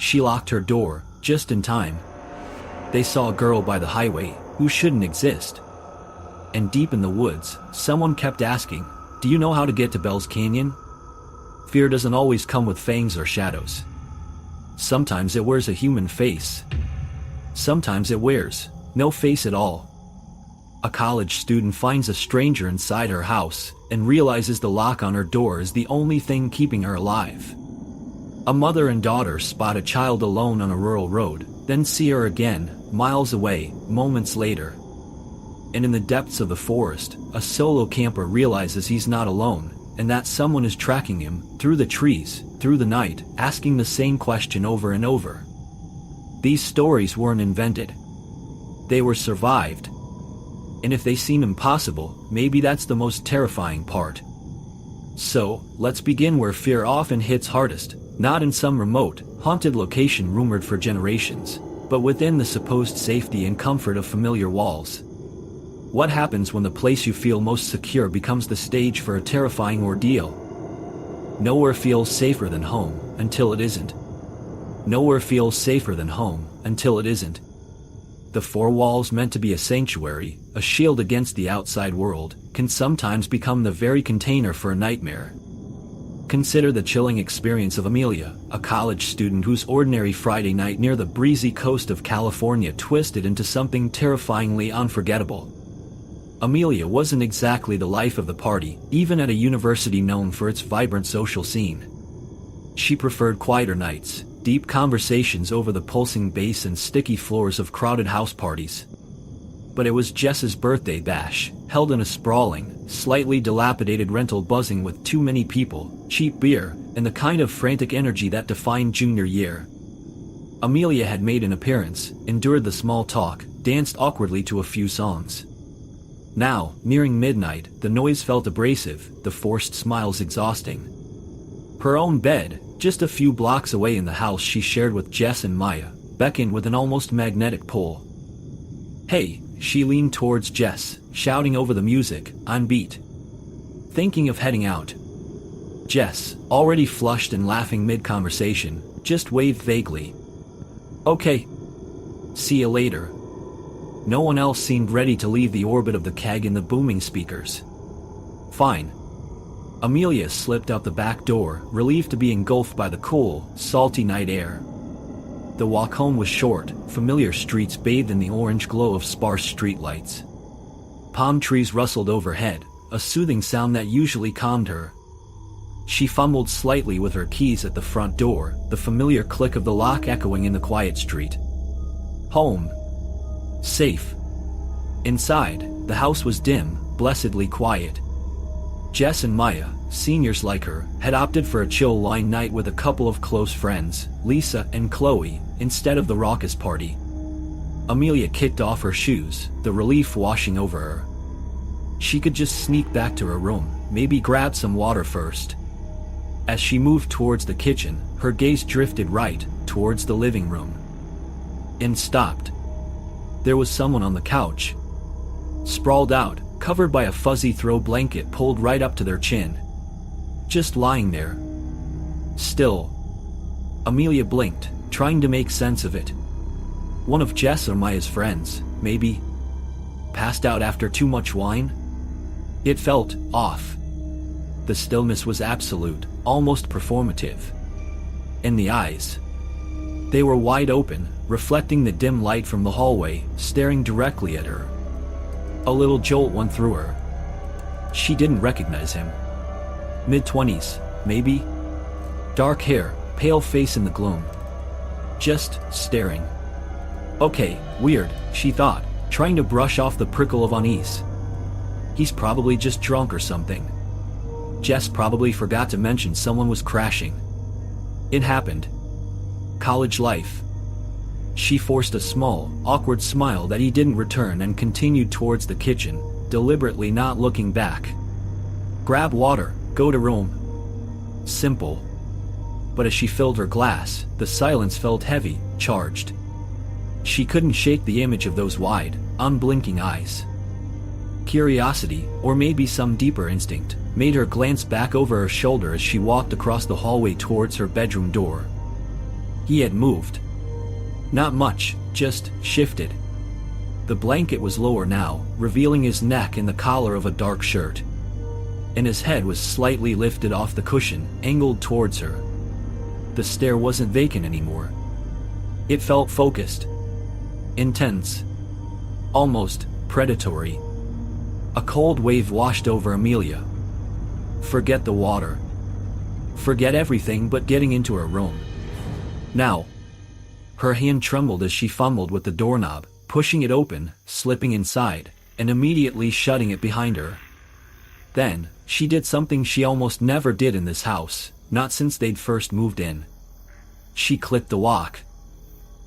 She locked her door, just in time. They saw a girl by the highway, who shouldn't exist. And deep in the woods, someone kept asking, "Do you know how to get to Bell's Canyon?" Fear doesn't always come with fangs or shadows. Sometimes it wears a human face. Sometimes it wears no face at all. A college student finds a stranger inside her house and realizes the lock on her door is the only thing keeping her alive. A mother and daughter spot a child alone on a rural road, then see her again, miles away, moments later. And in the depths of the forest, a solo camper realizes he's not alone, and that someone is tracking him, through the trees, through the night, asking the same question over and over. These stories weren't invented. They were survived. And if they seem impossible, maybe that's the most terrifying part. So, let's begin where fear often hits hardest, not in some remote, haunted location rumored for generations, but within the supposed safety and comfort of familiar walls. What happens when the place you feel most secure becomes the stage for a terrifying ordeal? Nowhere feels safer than home, until it isn't. Nowhere feels safer than home, until it isn't. The four walls meant to be a sanctuary, a shield against the outside world, can sometimes become the very container for a nightmare. Consider the chilling experience of Amelia, a college student whose ordinary Friday night near the breezy coast of California twisted into something terrifyingly unforgettable. Amelia wasn't exactly the life of the party, even at a university known for its vibrant social scene. She preferred quieter nights, deep conversations over the pulsing bass and sticky floors of crowded house parties. But it was Jess's birthday bash, held in a sprawling, slightly dilapidated rental buzzing with too many people, cheap beer, and the kind of frantic energy that defined junior year. Amelia had made an appearance, endured the small talk, danced awkwardly to a few songs. Now, nearing midnight, the noise felt abrasive, the forced smiles exhausting. Her own bed, just a few blocks away in the house she shared with Jess and Maya, beckoned with an almost magnetic pull. "Hey," she leaned towards Jess, shouting over the music, "I'm beat. Thinking of heading out." Jess, already flushed and laughing mid-conversation, just waved vaguely. "Okay. See you later." No one else seemed ready to leave the orbit of the keg and the booming speakers. "Fine." Amelia slipped out the back door, relieved to be engulfed by the cool, salty night air. The walk home was short, familiar streets bathed in the orange glow of sparse streetlights. Palm trees rustled overhead, a soothing sound that usually calmed her. She fumbled slightly with her keys at the front door, the familiar click of the lock echoing in the quiet street. Home. Safe. Inside, the house was dim, blessedly quiet. Jess and Maya, seniors like her, had opted for a chill wine night with a couple of close friends, Lisa and Chloe, instead of the raucous party. Amelia kicked off her shoes, the relief washing over her. She could just sneak back to her room, maybe grab some water first. As she moved towards the kitchen, her gaze drifted right, towards the living room. And stopped. There was someone on the couch. Sprawled out, covered by a fuzzy throw blanket pulled right up to their chin. Just lying there. Still. Amelia blinked, trying to make sense of it. One of Jess or Maya's friends, maybe. Passed out after too much wine? It felt off. The stillness was absolute, almost performative. And the eyes. They were wide open, reflecting the dim light from the hallway, staring directly at her. A little jolt went through her. She didn't recognize him. Mid-20s, maybe? Dark hair, pale face in the gloom. Just staring. Okay, weird, she thought, trying to brush off the prickle of unease. He's probably just drunk or something. Jess probably forgot to mention someone was crashing. It happened. College life. She forced a small, awkward smile that he didn't return and continued towards the kitchen, deliberately not looking back. Grab water, go to room. Simple. But as she filled her glass, the silence felt heavy, charged. She couldn't shake the image of those wide, unblinking eyes. Curiosity, or maybe some deeper instinct, made her glance back over her shoulder as she walked across the hallway towards her bedroom door. He had moved. Not much, just shifted. The blanket was lower now, revealing his neck and the collar of a dark shirt. And his head was slightly lifted off the cushion, angled towards her. The stare wasn't vacant anymore. It felt focused, intense, almost predatory. A cold wave washed over Amelia. Forget the water. Forget everything but getting into her room. Now. Her hand trembled as she fumbled with the doorknob, pushing it open, slipping inside, and immediately shutting it behind her. Then, she did something she almost never did in this house, not since they'd first moved in. She clicked the lock.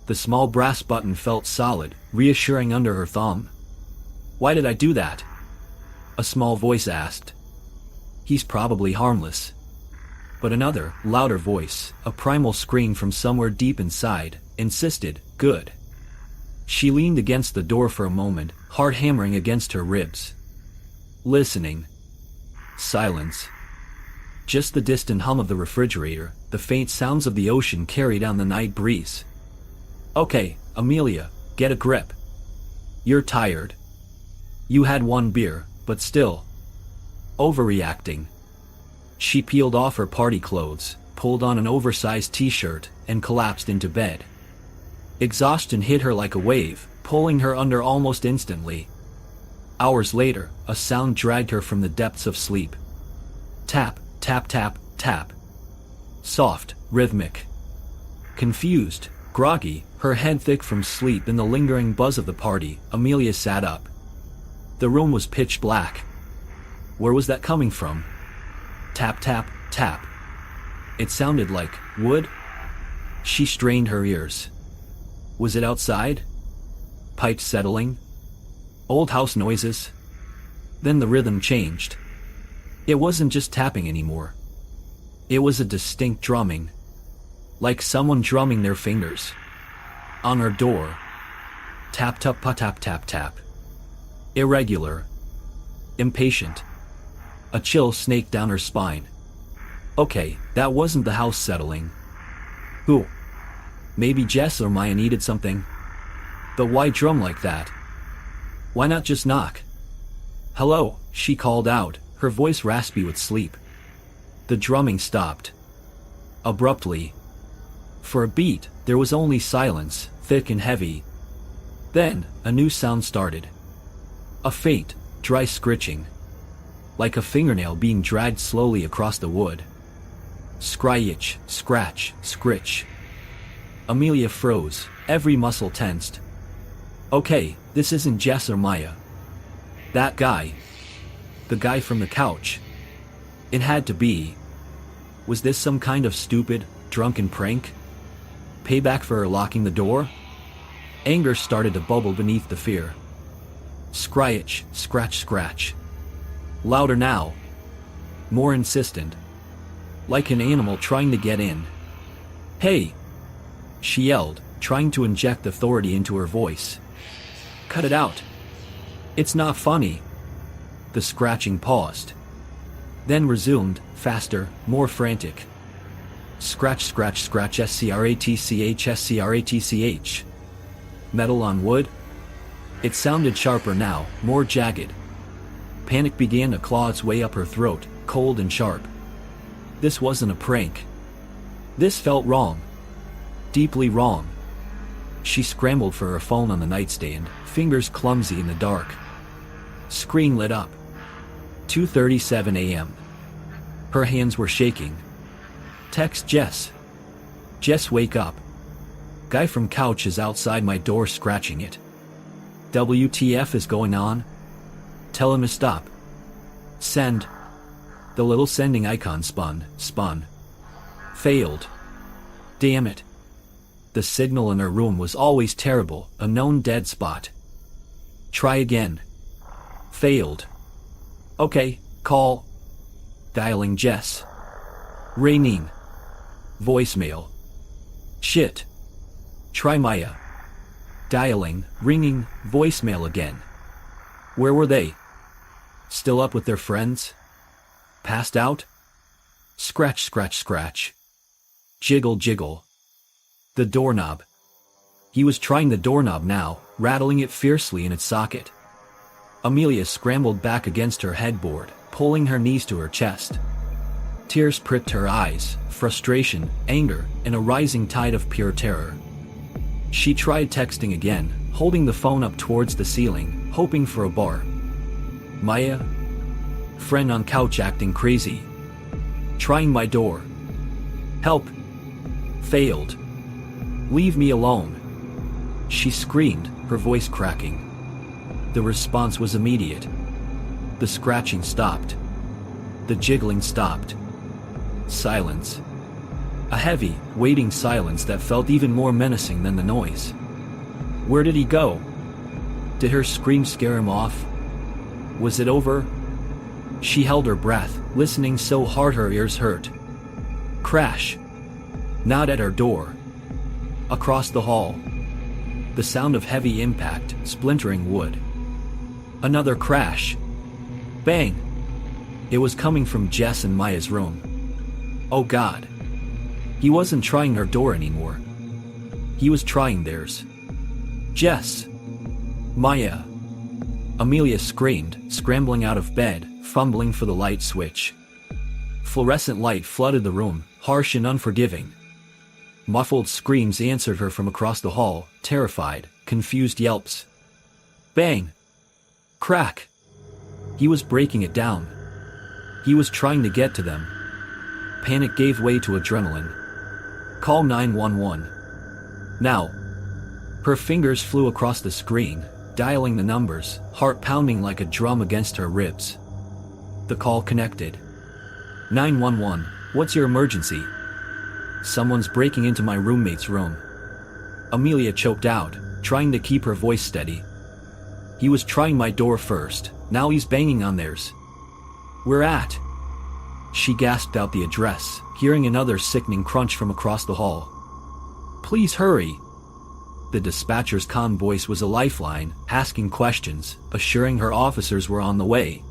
The small brass button felt solid, reassuring under her thumb. "Why did I do that?" a small voice asked. "He's probably harmless." But another, louder voice, a primal scream from somewhere deep inside, insisted, "Good." She leaned against the door for a moment, heart hammering against her ribs. Listening. Silence. Just the distant hum of the refrigerator, the faint sounds of the ocean carried on the night breeze. "Okay, Amelia, get a grip. You're tired. You had one beer, but still. Overreacting." She peeled off her party clothes, pulled on an oversized t-shirt, and collapsed into bed. Exhaustion hit her like a wave, pulling her under almost instantly. Hours later, a sound dragged her from the depths of sleep. Tap, tap, tap, tap. Soft, rhythmic. Confused, groggy, her head thick from sleep and the lingering buzz of the party, Amelia sat up. The room was pitch black. Where was that coming from? Tap, tap, tap. It sounded like wood. She strained her ears. Was it outside? Pipes settling? Old house noises? Then the rhythm changed. It wasn't just tapping anymore. It was a distinct drumming. Like someone drumming their fingers. On her door. Tap tap pa tap tap tap. Irregular. Impatient. A chill snaked down her spine. Okay, that wasn't the house settling. Who? Maybe Jess or Maya needed something. But why drum like that? Why not just knock? "Hello," she called out, her voice raspy with sleep. The drumming stopped. Abruptly. For a beat, there was only silence, thick and heavy. Then, a new sound started. A faint, dry scritching. Like a fingernail being dragged slowly across the wood. Scryitch, scratch, scritch. Amelia froze, every muscle tensed. Okay, this isn't Jess or Maya. That guy. The guy from the couch. It had to be. Was this some kind of stupid, drunken prank? Payback for her locking the door? Anger started to bubble beneath the fear. Scryitch, scratch, scratch. Louder now. More insistent. Like an animal trying to get in. "Hey!" she yelled, trying to inject authority into her voice. "Cut it out. It's not funny." The scratching paused. Then resumed, faster, more frantic. Scratch, scratch, scratch, scratch, scratch. Metal on wood? It sounded sharper now, more jagged. Panic began to claw its way up her throat, cold and sharp. This wasn't a prank. This felt wrong. Deeply wrong. She scrambled for her phone on the nightstand, fingers clumsy in the dark. Screen lit up. 2:37 a.m. Her hands were shaking. Text Jess. Jess, wake up. Guy from couch is outside my door scratching it. WTF is going on? Tell him to stop. Send. The little sending icon spun. Failed. Damn it. The signal in her room was always terrible, a known dead spot. Try again. Failed. Okay, call. Dialing Jess. Ringing. Voicemail. Shit. Try Maya. Dialing, ringing, voicemail again. Where were they? Still up with their friends? Passed out? Scratch, scratch, scratch. Jiggle, jiggle. The doorknob. He was trying the doorknob now, rattling it fiercely in its socket. Amelia scrambled back against her headboard, pulling her knees to her chest. Tears pricked her eyes, frustration, anger, and a rising tide of pure terror. She tried texting again, holding the phone up towards the ceiling, hoping for a bar. Maya? Friend on couch acting crazy. Trying my door. Help. Failed. Leave me alone. She screamed, her voice cracking. The response was immediate. The scratching stopped. The jiggling stopped. Silence. A heavy, waiting silence that felt even more menacing than the noise. Where did he go? Did her scream scare him off? Was it over? She held her breath, listening so hard her ears hurt. Crash. Not at her door. Across the hall. The sound of heavy impact, splintering wood. Another crash. Bang. It was coming from Jess and Maya's room. Oh God. He wasn't trying her door anymore. He was trying theirs. Jess. Maya. Amelia screamed, scrambling out of bed, fumbling for the light switch. Fluorescent light flooded the room, harsh and unforgiving. Muffled screams answered her from across the hall, terrified, confused yelps. Bang! Crack! He was breaking it down. He was trying to get to them. Panic gave way to adrenaline. Call 911. Now. Her fingers flew across the screen, dialing the numbers, heart pounding like a drum against her ribs. The call connected. 911, what's your emergency? Someone's breaking into my roommate's room. Amelia choked out, trying to keep her voice steady. He was trying my door first, now he's banging on theirs. We're at. She gasped out the address, hearing another sickening crunch from across the hall. Please hurry. The dispatcher's calm voice was a lifeline, asking questions, assuring her officers were on the way.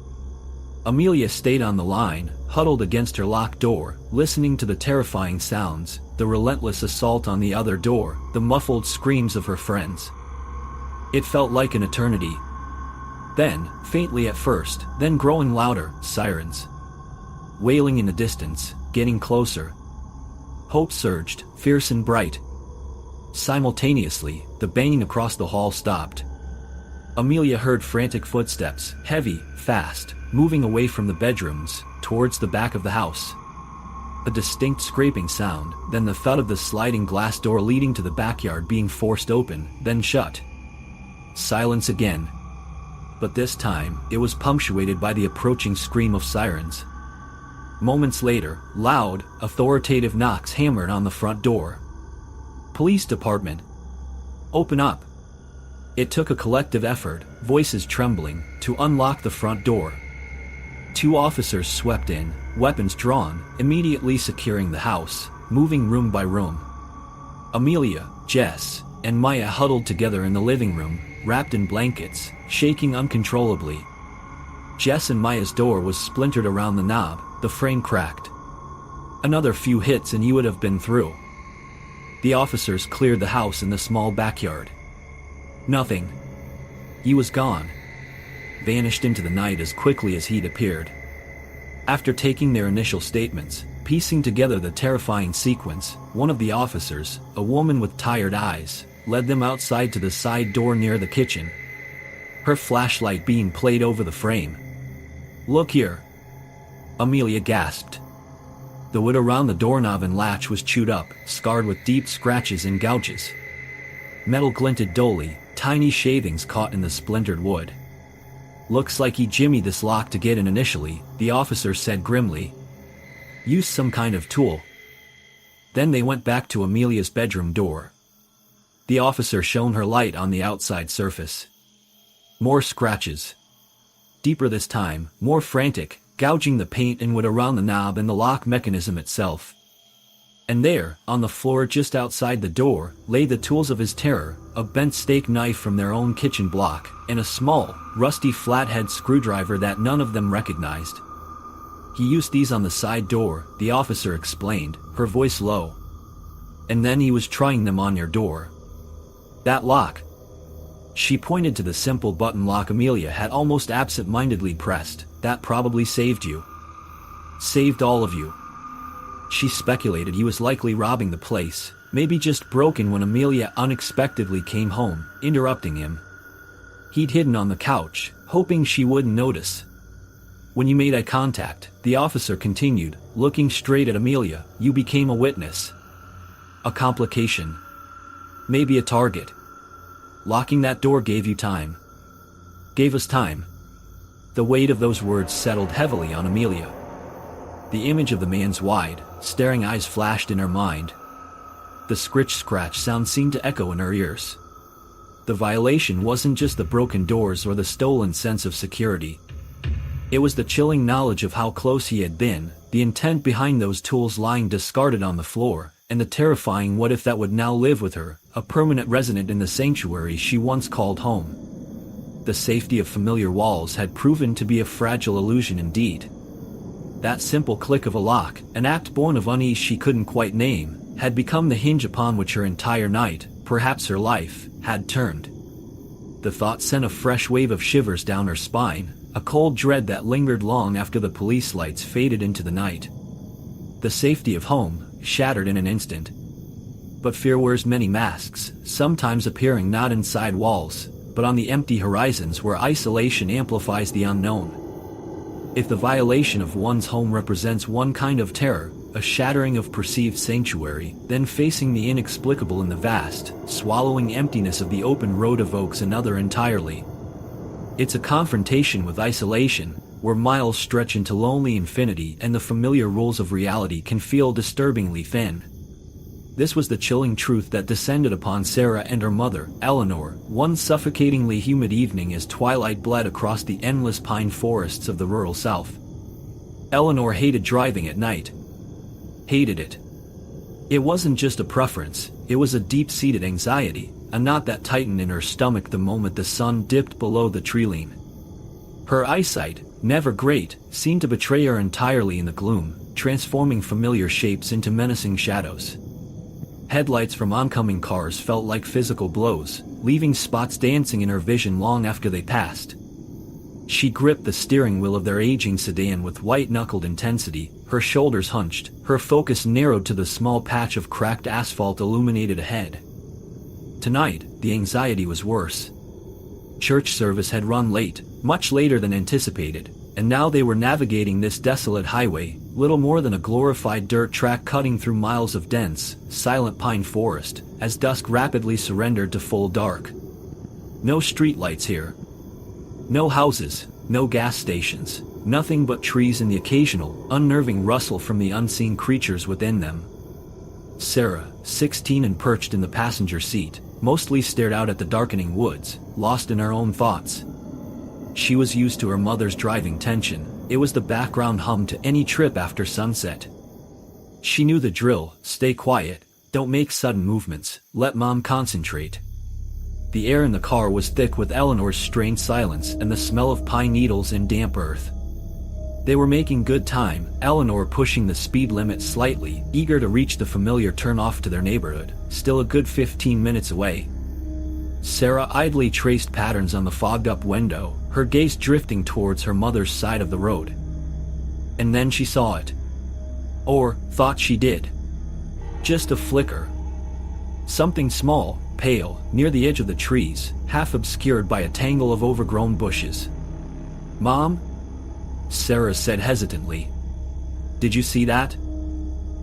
Amelia stayed on the line, huddled against her locked door, listening to the terrifying sounds, the relentless assault on the other door, the muffled screams of her friends. It felt like an eternity. Then, faintly at first, then growing louder, sirens. Wailing in the distance, getting closer. Hope surged, fierce and bright. Simultaneously, the banging across the hall stopped. Amelia heard frantic footsteps, heavy, fast, moving away from the bedrooms, towards the back of the house. A distinct scraping sound, then the thud of the sliding glass door leading to the backyard being forced open, then shut. Silence again. But this time, it was punctuated by the approaching scream of sirens. Moments later, loud, authoritative knocks hammered on the front door. Police department. Open up. It took a collective effort, voices trembling, to unlock the front door. 2 officers swept in, weapons drawn, immediately securing the house, moving room by room. Amelia, Jess, and Maya huddled together in the living room, wrapped in blankets, shaking uncontrollably. Jess and Maya's door was splintered around the knob, the frame cracked. Another few hits and he would have been through. The officers cleared the house in the small backyard. Nothing. He was gone. Vanished into the night as quickly as he'd appeared. After taking their initial statements, piecing together the terrifying sequence, one of the officers, a woman with tired eyes, led them outside to the side door near the kitchen. Her flashlight beam played over the frame. Look here. Amelia gasped. The wood around the doorknob and latch was chewed up, scarred with deep scratches and gouges. Metal glinted dully, tiny shavings caught in the splintered wood. Looks like he jimmied this lock to get in initially, the officer said grimly. Used some kind of tool. Then they went back to Amelia's bedroom door. The officer shone her light on the outside surface. More scratches. Deeper this time, more frantic, gouging the paint and wood around the knob and the lock mechanism itself. And there, on the floor just outside the door, lay the tools of his terror, a bent steak knife from their own kitchen block, and a small, rusty flathead screwdriver that none of them recognized. He used these on the side door, the officer explained, her voice low. And then he was trying them on your door. That lock. She pointed to the simple button lock Amelia had almost absent-mindedly pressed. That probably saved you. Saved all of you. She speculated he was likely robbing the place, maybe just broken when Amelia unexpectedly came home, interrupting him. He'd hidden on the couch, hoping she wouldn't notice. When you made eye contact, the officer continued, looking straight at Amelia, you became a witness. A complication. Maybe a target. Locking that door gave you time. Gave us time. The weight of those words settled heavily on Amelia. The image of the man's wide, staring eyes flashed in her mind. The scritch-scratch sound seemed to echo in her ears. The violation wasn't just the broken doors or the stolen sense of security. It was the chilling knowledge of how close he had been, the intent behind those tools lying discarded on the floor, and the terrifying what if that would now live with her, a permanent resident in the sanctuary she once called home. The safety of familiar walls had proven to be a fragile illusion indeed. That simple click of a lock, an act born of unease she couldn't quite name, had become the hinge upon which her entire night, perhaps her life, had turned. The thought sent a fresh wave of shivers down her spine, a cold dread that lingered long after the police lights faded into the night. The safety of home, shattered in an instant. But fear wears many masks, sometimes appearing not inside walls, but on the empty horizons where isolation amplifies the unknown. If the violation of one's home represents one kind of terror, a shattering of perceived sanctuary, then facing the inexplicable in the vast, swallowing emptiness of the open road evokes another entirely. It's a confrontation with isolation, where miles stretch into lonely infinity and the familiar rules of reality can feel disturbingly thin. This was the chilling truth that descended upon Sarah and her mother, Eleanor, one suffocatingly humid evening as twilight bled across the endless pine forests of the rural South. Eleanor hated driving at night. Hated it. It wasn't just a preference, it was a deep-seated anxiety, a knot that tightened in her stomach the moment the sun dipped below the tree-line. Her eyesight, never great, seemed to betray her entirely in the gloom, transforming familiar shapes into menacing shadows. Headlights from oncoming cars felt like physical blows, leaving spots dancing in her vision long after they passed. She gripped the steering wheel of their aging sedan with white-knuckled intensity, her shoulders hunched, her focus narrowed to the small patch of cracked asphalt illuminated ahead. Tonight, the anxiety was worse. Church service had run late, much later than anticipated, and now they were navigating this desolate highway, little more than a glorified dirt track cutting through miles of dense, silent pine forest, as dusk rapidly surrendered to full dark. No streetlights here. No houses, no gas stations, nothing but trees and the occasional, unnerving rustle from the unseen creatures within them. Sarah, 16 and perched in the passenger seat, mostly stared out at the darkening woods, lost in her own thoughts. She was used to her mother's driving tension. It was the background hum to any trip after sunset. She knew the drill: stay quiet, don't make sudden movements, let mom concentrate. The air in the car was thick with Eleanor's strained silence and the smell of pine needles and damp earth. They were making good time, Eleanor pushing the speed limit slightly, eager to reach the familiar turn-off to their neighborhood, still a good 15 minutes away. Sarah idly traced patterns on the fogged-up window, her gaze drifting towards her mother's side of the road. And then she saw it. Or thought she did. Just a flicker. Something small, pale, near the edge of the trees, half obscured by a tangle of overgrown bushes. "Mom?" Sarah said hesitantly. "Did you see that?"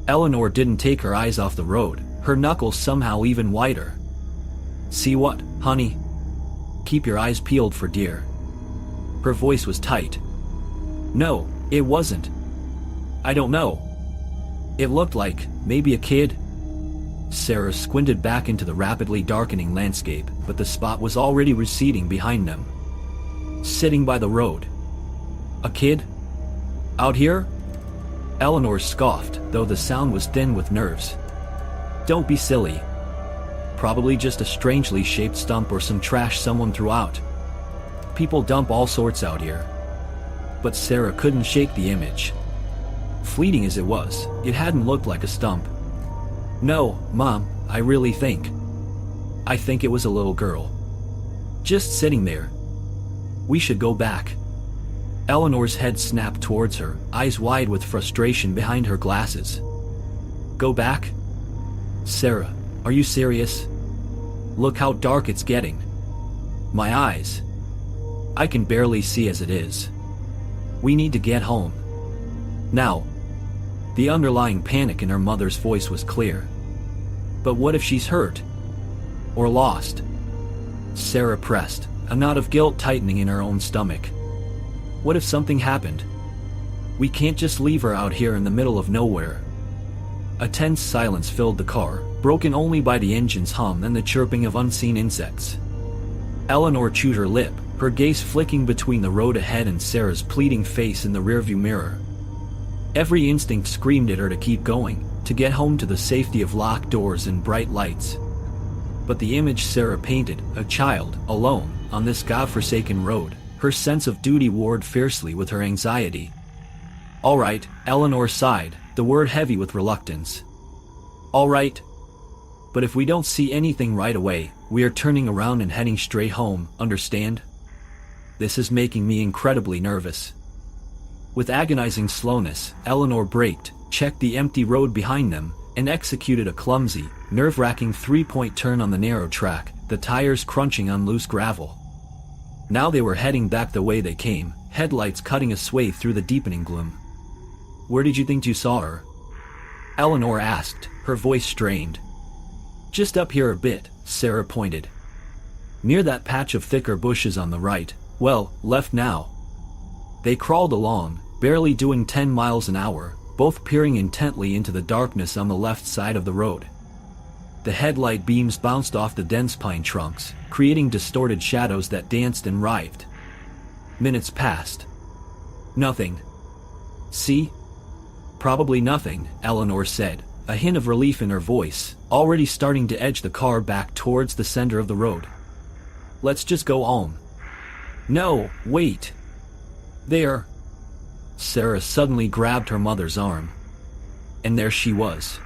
Eleanor didn't take her eyes off the road, her knuckles somehow even whiter. "See what, honey? Keep your eyes peeled for deer." Her voice was tight. "No, it wasn't. I don't know. It looked like, maybe a kid." Sarah squinted back into the rapidly darkening landscape, but the spot was already receding behind them. Sitting by the road. "A kid? Out here?" Eleanor scoffed, though the sound was thin with nerves. "Don't be silly. Probably just a strangely shaped stump or some trash someone threw out. People dump all sorts out here." But Sarah couldn't shake the image. Fleeting as it was, it hadn't looked like a stump. No, Mom, I think it was a little girl. Just sitting there. We should go back. Eleanor's head snapped towards her, eyes wide with frustration behind her glasses. Go back? Sarah, are you serious? Look how dark it's getting. My eyes. I can barely see as it is. We need to get home. Now. The underlying panic in her mother's voice was clear. But what if she's hurt? Or lost? Sarah pressed, a knot of guilt tightening in her own stomach. What if something happened? We can't just leave her out here in the middle of nowhere. A tense silence filled the car, broken only by the engine's hum and the chirping of unseen insects. Eleanor chewed her lip, her gaze flicking between the road ahead and Sarah's pleading face in the rearview mirror. Every instinct screamed at her to keep going, to get home to the safety of locked doors and bright lights. But the image Sarah painted, a child, alone, on this godforsaken road, her sense of duty warred fiercely with her anxiety. All right, Eleanor sighed, the word heavy with reluctance. All right. But if we don't see anything right away, we are turning around and heading straight home, understand? This is making me incredibly nervous. With agonizing slowness, Eleanor braked, checked the empty road behind them, and executed a clumsy, nerve-wracking three-point turn on the narrow track, the tires crunching on loose gravel. Now they were heading back the way they came, headlights cutting a swathe through the deepening gloom. Where did you think you saw her? Eleanor asked, her voice strained. Just up here a bit, Sarah pointed. Near that patch of thicker bushes on the right, well, left now. They crawled along, barely doing 10 miles an hour, both peering intently into the darkness on the left side of the road. The headlight beams bounced off the dense pine trunks, creating distorted shadows that danced and writhed. Minutes passed. Nothing. See? Probably nothing, Eleanor said, a hint of relief in her voice, already starting to edge the car back towards the center of the road. Let's just go home. No, wait. There. Sarah suddenly grabbed her mother's arm. And there she was.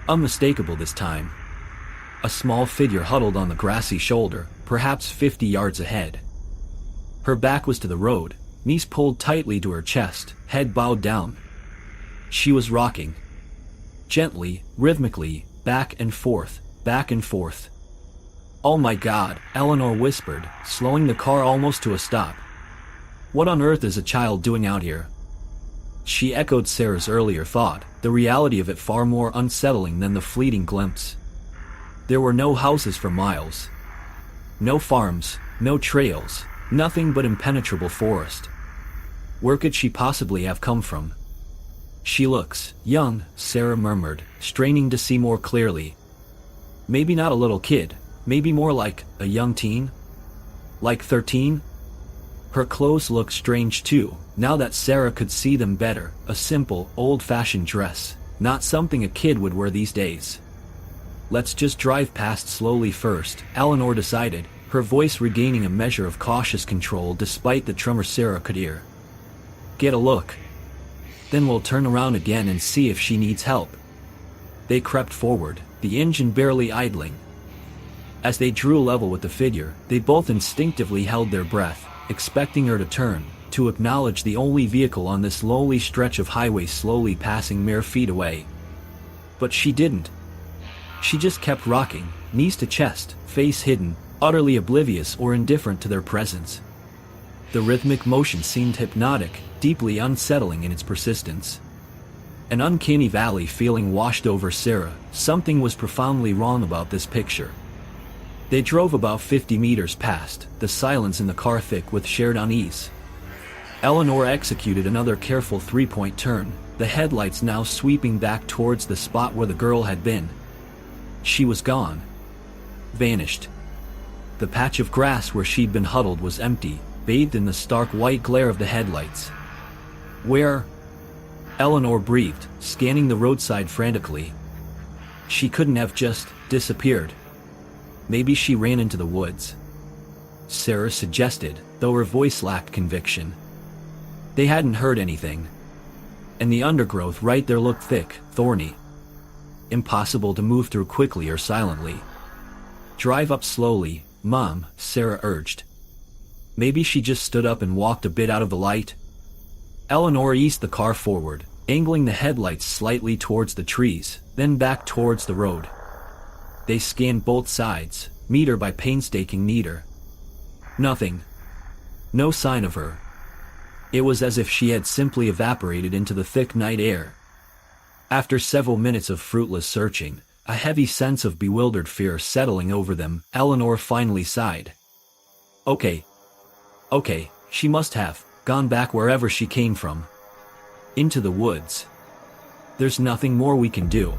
Unmistakable this time. A small figure huddled on the grassy shoulder, perhaps 50 yards ahead. Her back was to the road, knees pulled tightly to her chest, head bowed down. She was rocking. Gently, rhythmically, back and forth, back and forth. Oh my God, Eleanor whispered, slowing the car almost to a stop. What on earth is a child doing out here? She echoed Sarah's earlier thought, the reality of it far more unsettling than the fleeting glimpse. There were no houses for miles. No farms, no trails, nothing but impenetrable forest. Where could she possibly have come from? She looks young, Sarah murmured, straining to see more clearly. Maybe not a little kid, maybe more like a young teen? Like 13? Her clothes looked strange too, now that Sarah could see them better, a simple, old-fashioned dress, not something a kid would wear these days. Let's just drive past slowly first, Eleanor decided, her voice regaining a measure of cautious control despite the tremor Sarah could hear. Get a look. Then we'll turn around again and see if she needs help. They crept forward, the engine barely idling. As they drew level with the figure, they both instinctively held their breath, expecting her to turn, to acknowledge the only vehicle on this lonely stretch of highway slowly passing mere feet away. But she didn't. She just kept rocking, knees to chest, face hidden, utterly oblivious or indifferent to their presence. The rhythmic motion seemed hypnotic, deeply unsettling in its persistence. An uncanny valley feeling washed over Sarah. Something was profoundly wrong about this picture. They drove about 50 meters past, the silence in the car thick with shared unease. Eleanor executed another careful three-point turn, the headlights now sweeping back towards the spot where the girl had been. She was gone. Vanished. The patch of grass where she'd been huddled was empty, bathed in the stark white glare of the headlights. Where? Eleanor breathed, scanning the roadside frantically. She couldn't have just disappeared. Maybe she ran into the woods. Sarah suggested, though her voice lacked conviction. They hadn't heard anything. And the undergrowth right there looked thick, thorny. impossible to move through quickly or silently. "Drive up slowly, Mom," Sarah urged. Maybe she just stood up and walked a bit out of the light. Eleanor eased the car forward, angling the headlights slightly towards the trees, then back towards the road. They scanned both sides, meter by painstaking meter. Nothing. No sign of her. It was as if she had simply evaporated into the thick night air. After several minutes of fruitless searching, a heavy sense of bewildered fear settling over them, Eleanor finally sighed. Okay, she must have gone back wherever she came from. Into the woods. There's nothing more we can do.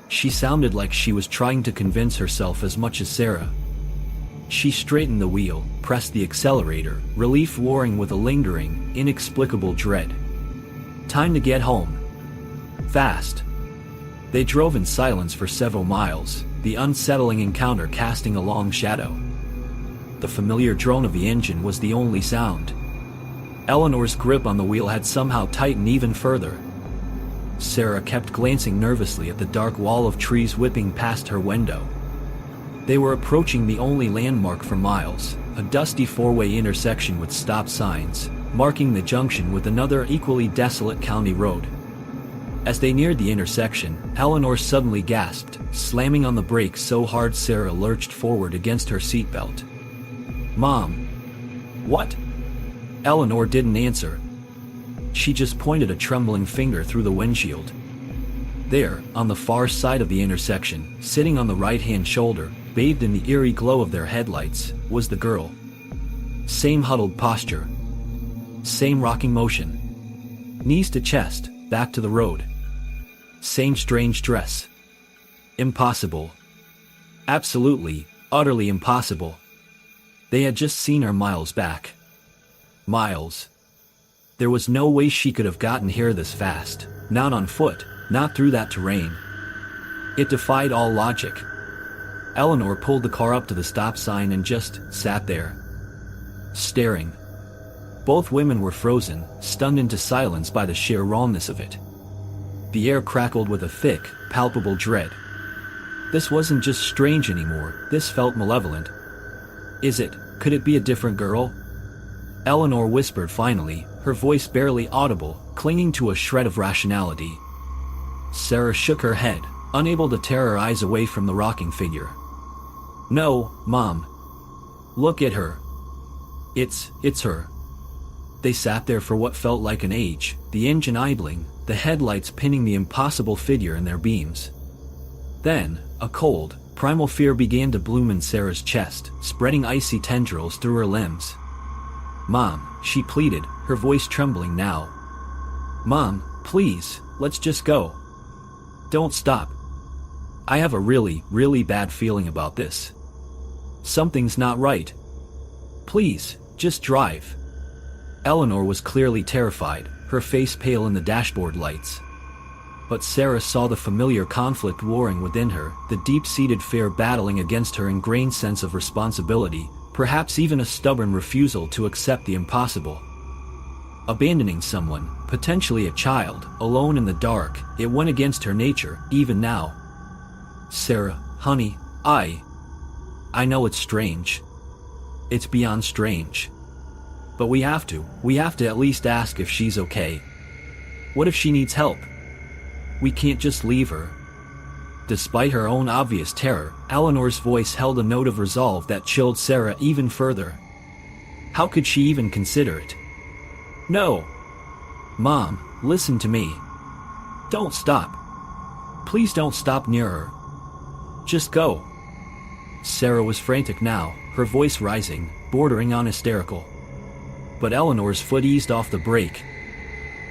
She sounded like she was trying to convince herself as much as Sarah. She straightened the wheel, pressed the accelerator, relief warring with a lingering, inexplicable dread. Time to get home. Fast. They drove in silence for several miles, the unsettling encounter casting a long shadow. The familiar drone of the engine was the only sound. Eleanor's grip on the wheel had somehow tightened even further. Sarah kept glancing nervously at the dark wall of trees whipping past her window. They were approaching the only landmark for miles, a dusty four-way intersection with stop signs, marking the junction with another equally desolate county road. As they neared the intersection, Eleanor suddenly gasped, slamming on the brakes so hard Sarah lurched forward against her seatbelt. "Mom." "What?" Eleanor didn't answer. She just pointed a trembling finger through the windshield. There, on the far side of the intersection, sitting on the right-hand shoulder, bathed in the eerie glow of their headlights, was the girl. Same huddled posture. Same rocking motion. Knees to chest, back to the road. Same strange dress. Impossible. Absolutely, utterly impossible. They had just seen her miles back. Miles. There was no way she could have gotten here this fast, not on foot, not through that terrain. It defied all logic. Eleanor pulled the car up to the stop sign and just sat there, staring. Both women were frozen, stunned into silence by the sheer rawness of it. The air crackled with a thick, palpable dread. This wasn't just strange anymore, this felt malevolent. Could it be a different girl? Eleanor whispered finally, her voice barely audible, clinging to a shred of rationality. Sarah shook her head, unable to tear her eyes away from the rocking figure. "No, Mom. Look at her. It's her." They sat there for what felt like an age, the engine idling, the headlights pinning the impossible figure in their beams. Then, a cold, primal fear began to bloom in Sarah's chest, spreading icy tendrils through her limbs. "Mom," she pleaded, her voice trembling now. "Mom, please, let's just go. Don't stop. I have a really, really bad feeling about this. Something's not right. Please, just drive." Eleanor was clearly terrified, her face pale in the dashboard lights. But Sarah saw the familiar conflict warring within her, the deep-seated fear battling against her ingrained sense of responsibility, perhaps even a stubborn refusal to accept the impossible. Abandoning someone, potentially a child, alone in the dark, it went against her nature, even now. "Sarah, honey, I know it's strange. It's beyond strange. But we have to at least ask if she's okay. What if she needs help? We can't just leave her." Despite her own obvious terror, Eleanor's voice held a note of resolve that chilled Sarah even further. How could she even consider it? "No. Mom, listen to me. Don't stop. Please don't stop near her. Just go." Sarah was frantic now, her voice rising, bordering on hysterical. But Eleanor's foot eased off the brake.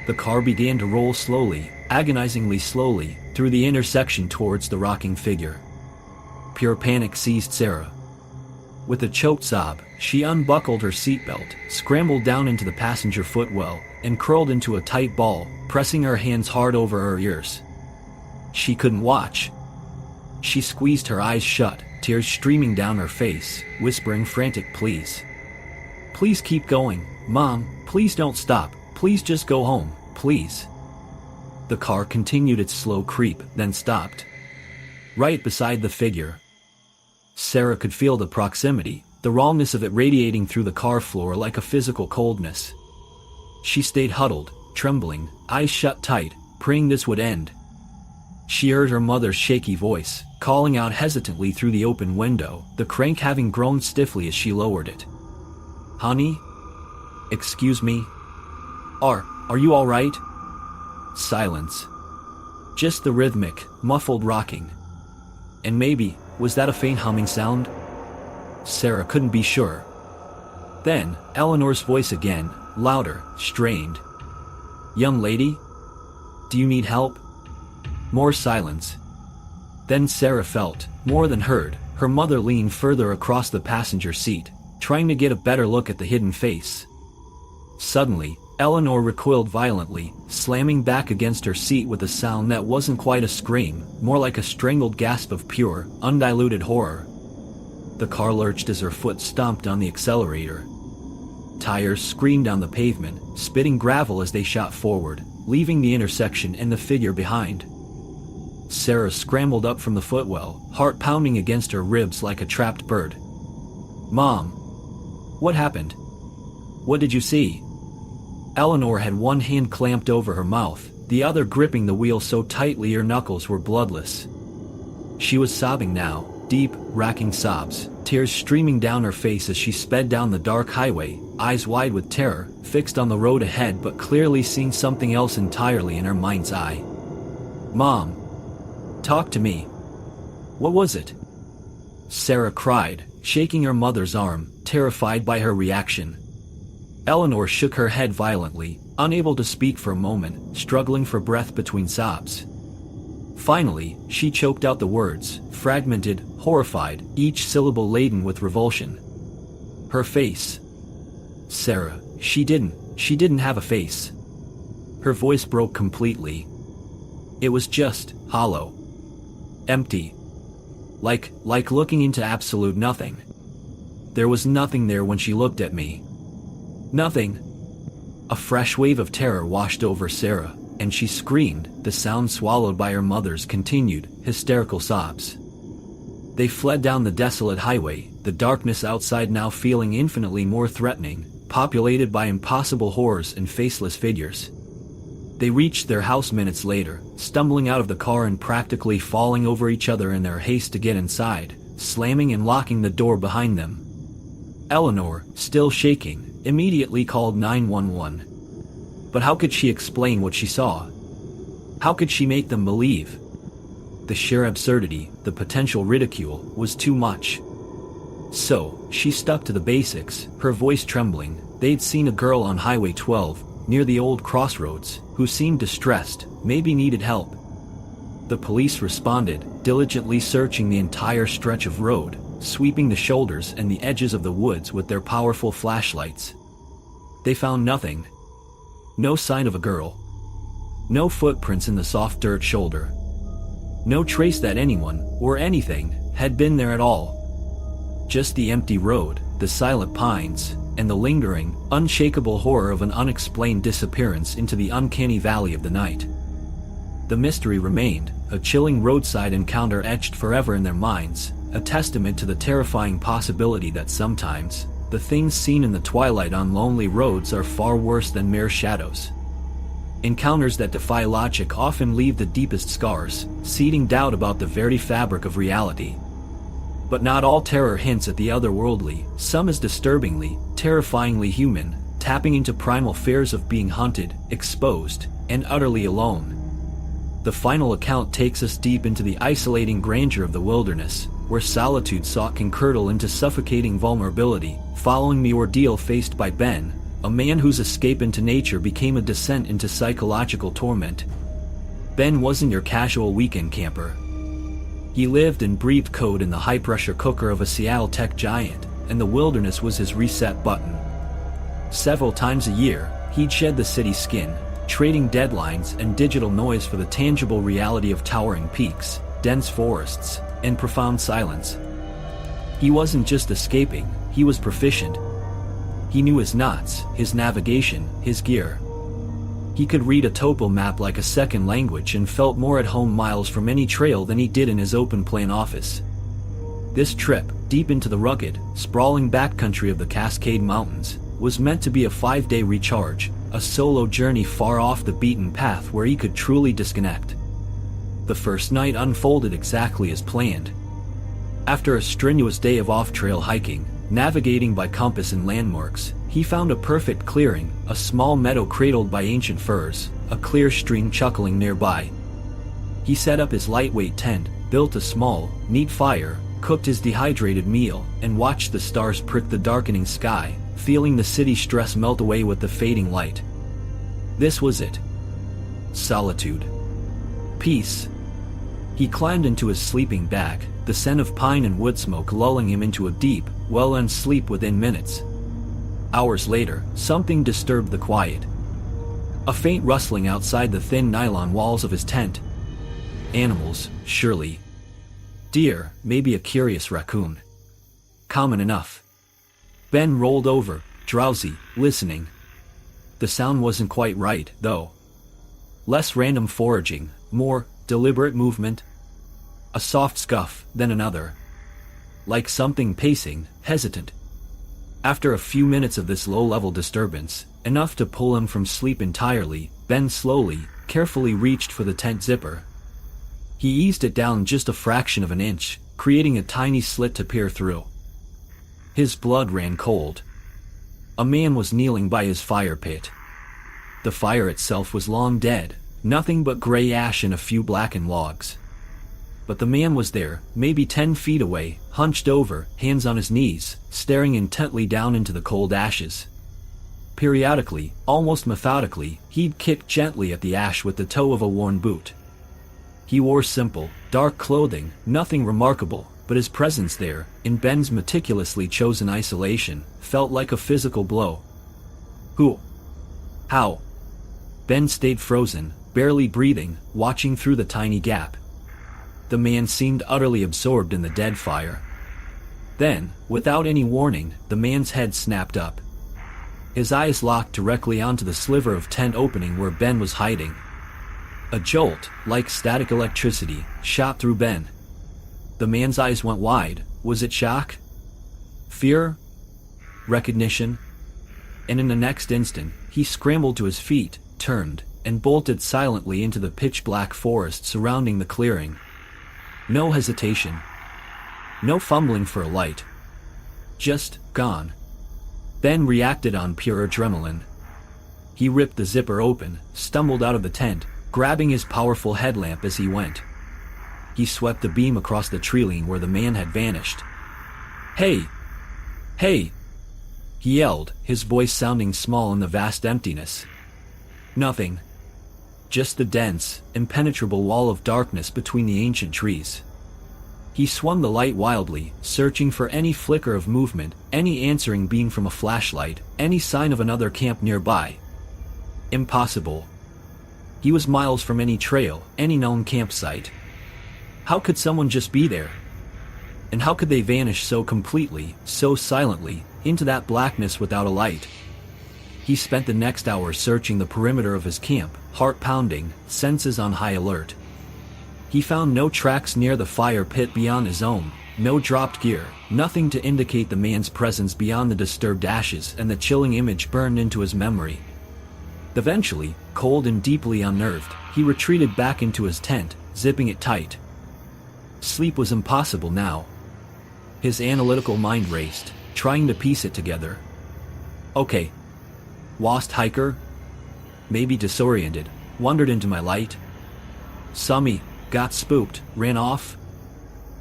The car began to roll slowly, agonizingly slowly, through the intersection towards the rocking figure. Pure panic seized Sarah. With a choked sob, she unbuckled her seatbelt, scrambled down into the passenger footwell, and curled into a tight ball, pressing her hands hard over her ears. She couldn't watch. She squeezed her eyes shut, tears streaming down her face, whispering frantic pleas. "Please keep going, Mom, please don't stop, please just go home, please." The car continued its slow creep, then stopped. Right beside the figure. Sarah could feel the proximity, the rawness of it radiating through the car floor like a physical coldness. She stayed huddled, trembling, eyes shut tight, praying this would end. She heard her mother's shaky voice, calling out hesitantly through the open window, the crank having groaned stiffly as she lowered it. "Honey? Excuse me? Are you all right?" Silence. Just the rhythmic, muffled rocking. And maybe, was that a faint humming sound? Sarah couldn't be sure. Then, Eleanor's voice again, louder, strained. "Young lady? Do you need help?" More silence. Then Sarah felt, more than heard, her mother lean further across the passenger seat, trying to get a better look at the hidden face. Suddenly, Eleanor recoiled violently, slamming back against her seat with a sound that wasn't quite a scream, more like a strangled gasp of pure, undiluted horror. The car lurched as her foot stomped on the accelerator. Tires screamed down the pavement, spitting gravel as they shot forward, leaving the intersection and the figure behind. Sarah scrambled up from the footwell, heart pounding against her ribs like a trapped bird. "Mom! What happened? What did you see?" Eleanor had one hand clamped over her mouth, the other gripping the wheel so tightly her knuckles were bloodless. She was sobbing now, deep, racking sobs, tears streaming down her face as she sped down the dark highway, eyes wide with terror, fixed on the road ahead but clearly seeing something else entirely in her mind's eye. "Mom! Talk to me. What was it?" Sarah cried, shaking her mother's arm, terrified by her reaction. Eleanor shook her head violently, unable to speak for a moment, struggling for breath between sobs. Finally, she choked out the words, fragmented, horrified, each syllable laden with revulsion. Her face. Sarah, she didn't have a face. Her voice broke completely. It was just hollow. Empty. Like looking into absolute nothing. There was nothing there when she looked at me. Nothing. A fresh wave of terror washed over Sarah, and she screamed, the sound swallowed by her mother's continued, hysterical sobs. They fled down the desolate highway, the darkness outside now feeling infinitely more threatening, populated by impossible horrors and faceless figures. They reached their house minutes later, stumbling out of the car and practically falling over each other in their haste to get inside, slamming and locking the door behind them. Eleanor, still shaking, immediately called 911. But how could she explain what she saw? How could she make them believe? The sheer absurdity, the potential ridicule, was too much. So, she stuck to the basics, her voice trembling. They'd seen a girl on Highway 12, near the old crossroads, who seemed distressed, maybe needed help. The police responded, diligently searching the entire stretch of road, sweeping the shoulders and the edges of the woods with their powerful flashlights. They found nothing. No sign of a girl. No footprints in the soft dirt shoulder. No trace that anyone, or anything, had been there at all. Just the empty road, the silent pines, and the lingering, unshakable horror of an unexplained disappearance into the uncanny valley of the night. The mystery remained, a chilling roadside encounter etched forever in their minds, a testament to the terrifying possibility that sometimes, the things seen in the twilight on lonely roads are far worse than mere shadows. Encounters that defy logic often leave the deepest scars, seeding doubt about the very fabric of reality. But not all terror hints at the otherworldly, some is disturbingly, terrifyingly human, tapping into primal fears of being hunted, exposed, and utterly alone. The final account takes us deep into the isolating grandeur of the wilderness, where solitude sought can curdle into suffocating vulnerability, following the ordeal faced by Ben, a man whose escape into nature became a descent into psychological torment. Ben wasn't your casual weekend camper. He lived and breathed code in the high-pressure cooker of a Seattle tech giant, and the wilderness was his reset button. Several times a year, he'd shed the city's skin, trading deadlines and digital noise for the tangible reality of towering peaks, dense forests, and profound silence. He wasn't just escaping, he was proficient. He knew his knots, his navigation, his gear. He could read a topo map like a second language and felt more at home miles from any trail than he did in his open plan office. This trip, deep into the rugged, sprawling backcountry of the Cascade Mountains, was meant to be a 5-day recharge, a solo journey far off the beaten path where he could truly disconnect. The first night unfolded exactly as planned. After a strenuous day of off-trail hiking, navigating by compass and landmarks, he found a perfect clearing, a small meadow cradled by ancient firs, a clear stream chuckling nearby. He set up his lightweight tent, built a small, neat fire, cooked his dehydrated meal, and watched the stars prick the darkening sky, feeling the city stress melt away with the fading light. This was it. Solitude. Peace. He climbed into his sleeping bag, the scent of pine and wood smoke lulling him into a deep, well-earned sleep within minutes. Hours later, something disturbed the quiet. A faint rustling outside the thin nylon walls of his tent. Animals, surely. Deer, maybe a curious raccoon. Common enough. Ben rolled over, drowsy, listening. The sound wasn't quite right, though. Less random foraging, more deliberate movement. A soft scuff, then another. Like something pacing, hesitant. After a few minutes of this low-level disturbance, enough to pull him from sleep entirely, Ben slowly, carefully reached for the tent zipper. He eased it down just a fraction of an inch, creating a tiny slit to peer through. His blood ran cold. A man was kneeling by his fire pit. The fire itself was long dead, nothing but gray ash and a few blackened logs. But the man was there, maybe 10 feet away, hunched over, hands on his knees, staring intently down into the cold ashes. Periodically, almost methodically, he'd kick gently at the ash with the toe of a worn boot. He wore simple, dark clothing, nothing remarkable, but his presence there, in Ben's meticulously chosen isolation, felt like a physical blow. Who? How? Ben stayed frozen, barely breathing, watching through the tiny gap. The man seemed utterly absorbed in the dead fire. Then, without any warning, the man's head snapped up. His eyes locked directly onto the sliver of tent opening where Ben was hiding. A jolt, like static electricity, shot through Ben. The man's eyes went wide. Was it shock? Fear? Recognition? And in the next instant, he scrambled to his feet, turned, and bolted silently into the pitch-black forest surrounding the clearing. No hesitation. No fumbling for a light. Just gone. Ben reacted on pure adrenaline. He ripped the zipper open, stumbled out of the tent, grabbing his powerful headlamp as he went. He swept the beam across the tree-line where the man had vanished. "Hey! Hey!" he yelled, his voice sounding small in the vast emptiness. Nothing. Just the dense, impenetrable wall of darkness between the ancient trees. He swung the light wildly, searching for any flicker of movement, any answering beam from a flashlight, any sign of another camp nearby. Impossible. He was miles from any trail, any known campsite. How could someone just be there? And how could they vanish so completely, so silently, into that blackness without a light? He spent the next hour searching the perimeter of his camp, heart pounding, senses on high alert. He found no tracks near the fire pit beyond his own, no dropped gear, nothing to indicate the man's presence beyond the disturbed ashes, and the chilling image burned into his memory. Eventually, cold and deeply unnerved, he retreated back into his tent, zipping it tight. Sleep was impossible now. His analytical mind raced, trying to piece it together. Okay. Lost hiker? Maybe disoriented, wandered into my light. Saw me, got spooked, ran off?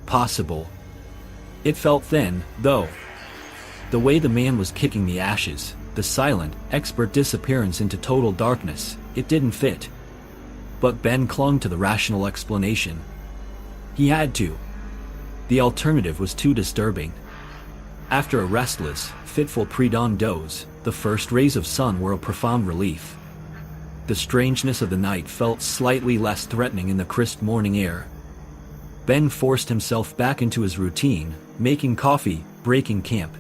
Possible. It felt thin, though. The way the man was kicking the ashes, the silent, expert disappearance into total darkness, it didn't fit. But Ben clung to the rational explanation. He had to. The alternative was too disturbing. After a restless, fitful pre-dawn doze, the first rays of sun were a profound relief. The strangeness of the night felt slightly less threatening in the crisp morning air. Ben forced himself back into his routine, making coffee, breaking camp.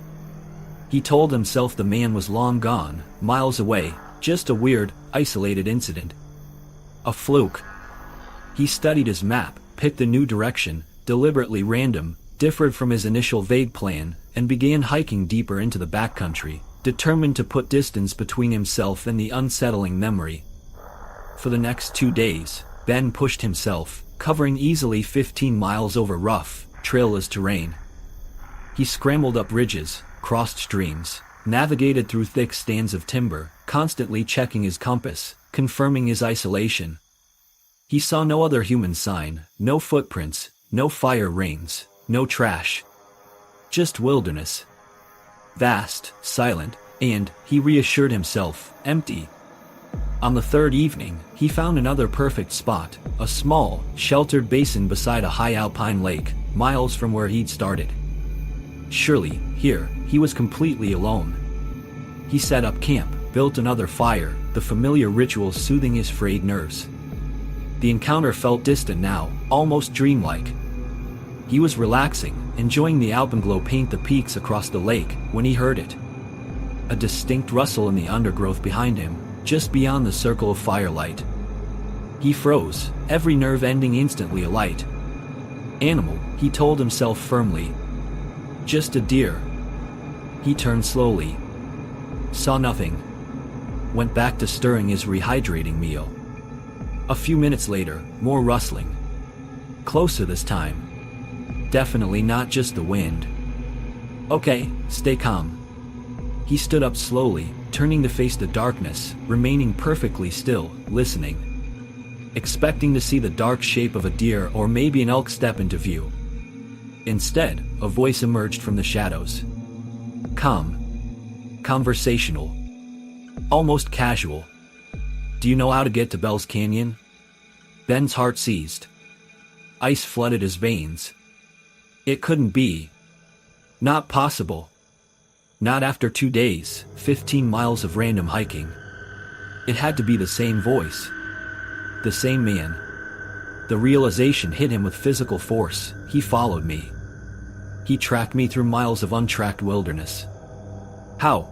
He told himself the man was long gone, miles away, Just a weird, isolated incident. A fluke. He studied his map, picked a new direction, deliberately random, differed from his initial vague plan, and began hiking deeper into the backcountry, determined to put distance between himself and the unsettling memory. For the next 2 days, Ben pushed himself, covering easily 15 miles over rough, trailless terrain. He scrambled up ridges, crossed streams, navigated through thick stands of timber, constantly checking his compass, confirming his isolation. He saw no other human sign, no footprints, no fire rings, no trash. Just wilderness. Vast, silent, and, he reassured himself, empty. On the third evening, he found another perfect spot, a small, sheltered basin beside a high alpine lake, miles from where he'd started. Surely, here, he was completely alone. He set up camp, built another fire, the familiar rituals soothing his frayed nerves. The encounter felt distant now, almost dreamlike. He was relaxing, enjoying the alpenglow paint the peaks across the lake, when he heard it. A distinct rustle in the undergrowth behind him, just beyond the circle of firelight. He froze, every nerve ending instantly alight. Animal, he told himself firmly. Just a deer. He turned slowly. Saw nothing. Went back to stirring his rehydrating meal. A few minutes later, more rustling. Closer this time. Definitely not just the wind. Okay, stay calm. He stood up slowly, turning to face the darkness, remaining perfectly still, listening. Expecting to see the dark shape of a deer or maybe an elk step into view. Instead, a voice emerged from the shadows. Calm. Conversational. Almost casual. Do you know how to get to Bell's Canyon? Ben's heart seized. Ice flooded his veins. It couldn't be. Not possible. Not after 2 days, 15 miles of random hiking. It had to be the same voice. The same man. The realization hit him with physical force. He followed me. He tracked me through miles of untracked wilderness. How?